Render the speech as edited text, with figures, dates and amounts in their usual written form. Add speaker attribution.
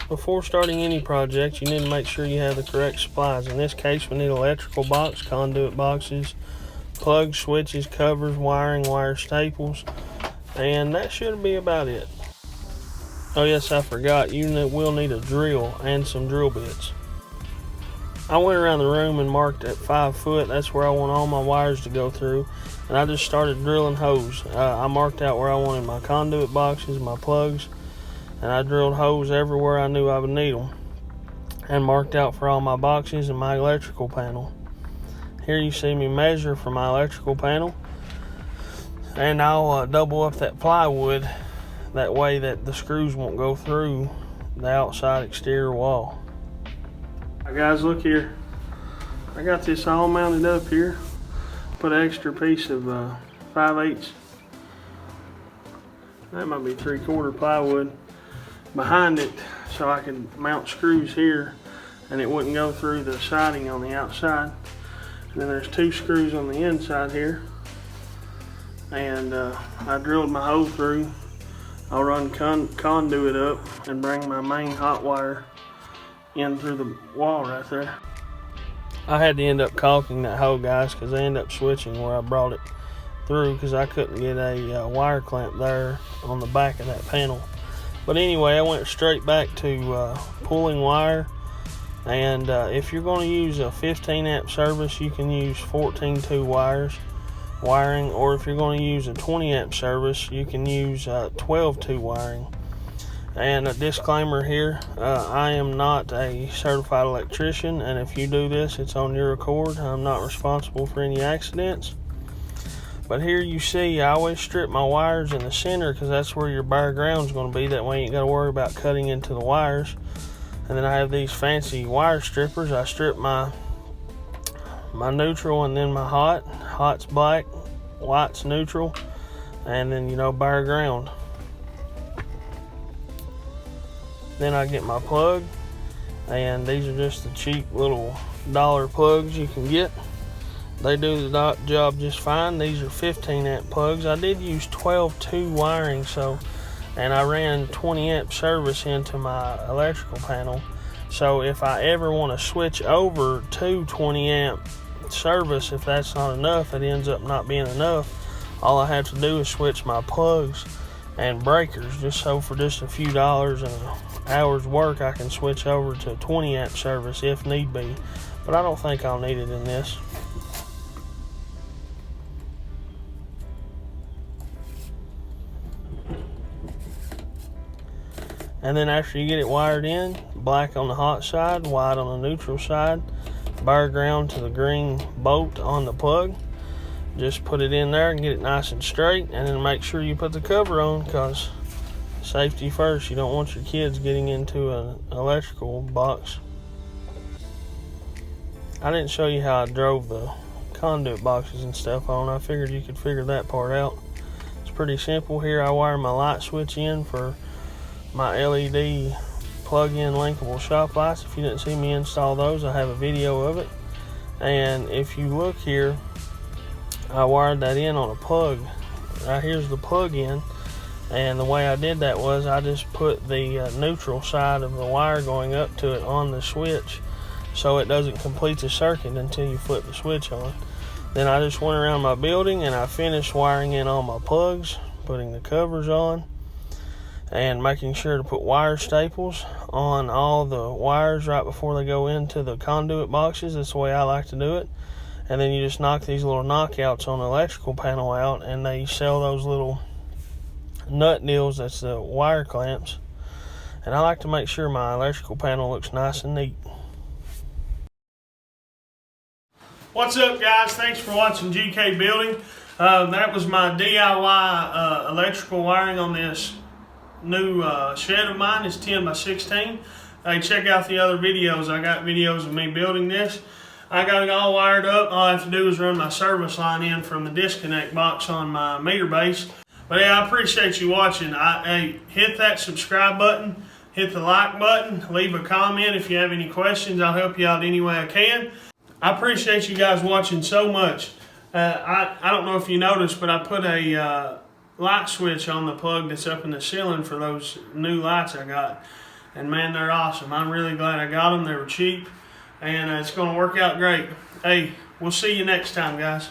Speaker 1: Before starting any project, you need to make sure you have the correct supplies. In this case, we need electrical box, conduit boxes, plugs, switches, covers, wiring, wire staples, and that should be about it. Oh yes, I forgot, you will need a drill and some drill bits. I went around the room and marked at 5 foot. That's where I want all my wires to go through, and I just started drilling holes. I marked out where I wanted my conduit boxes, my plugs, and I drilled holes everywhere I knew I would need them, and marked out for all my boxes and my electrical panel. Here you see me measure for my electrical panel, and I'll double up that plywood, that way that the screws won't go through the outside exterior wall. Alright guys, look here. I got this all mounted up here. Put an extra piece of 5/8, that might be 3/4 plywood, behind it so I can mount screws here and it wouldn't go through the siding on the outside. And then there's 2 screws on the inside here. And I drilled my hole through. I'll run conduit up and bring my main hot wire in through the wall right there. I had to end up caulking that hole, guys, because I ended up switching where I brought it through because I couldn't get a wire clamp there on the back of that panel. But anyway, I went straight back to pulling wire. And if you're going to use a 15 amp service, you can use 14-2 wiring, or if you're going to use a 20 amp service, you can use 12-2 wiring. And a disclaimer here, I am not a certified electrician, and if you do this, it's on your accord. I'm not responsible for any accidents. But here you see, I always strip my wires in the center because that's where your bare ground is going to be. That way you ain't got to worry about cutting into the wires. And then I have these fancy wire strippers. I strip my neutral and then my hot. Hot's black, white's neutral, and then, you know, bare ground. Then I get my plug, and these are just the cheap little dollar plugs you can get. They do the job just fine. These are 15 amp plugs. I did use 12-2 wiring, and I ran 20 amp service into my electrical panel. So if I ever want to switch over to 20 amp service, if that's not enough, it ends up not being enough, all I have to do is switch my plugs and breakers, just so for just a few dollars and an hour's work I can switch over to 20 amp service if need be. But I don't think I'll need it in this. And then after you get it wired in, black on the hot side, white on the neutral side, bare ground to the green bolt on the plug. Just put it in there and get it nice and straight, and then make sure you put the cover on, because safety first. You don't want your kids getting into an electrical box. I didn't show you how I drove the conduit boxes and stuff on. I figured you could figure that part out. It's pretty simple. Here I wire my light switch in for my LED plug-in linkable shop lights. If you didn't see me install those, I have a video of it. And if you look here, I wired that in on a plug. Right here's the plug in, and the way I did that was I just put the neutral side of the wire going up to it on the switch, so it doesn't complete the circuit until you flip the switch on. Then I just went around my building and I finished wiring in all my plugs, putting the covers on, and making sure to put wire staples on all the wires right before they go into the conduit boxes. That's the way I like to do it. And then you just knock these little knockouts on the electrical panel out, and they sell those little nut deals, that's the wire clamps. And I like to make sure my electrical panel looks nice and neat. What's up, guys? Thanks for watching GK Building. That was my DIY electrical wiring on this new shed of mine. It's 10 by 16. Hey, check out the other videos. I got videos of me building this. I got it all wired up. All I have to do is run my service line in from the disconnect box on my meter base. But yeah, I appreciate you watching. Hey, hit that subscribe button, hit the like button, leave a comment if you have any questions. I'll help you out any way I can. I appreciate you guys watching so much. I don't know if you noticed, but I put a light switch on the plug that's up in the ceiling for those new lights I got. And man, they're awesome. I'm really glad I got them. They were cheap, and it's going to work out great. Hey, we'll see you next time, guys.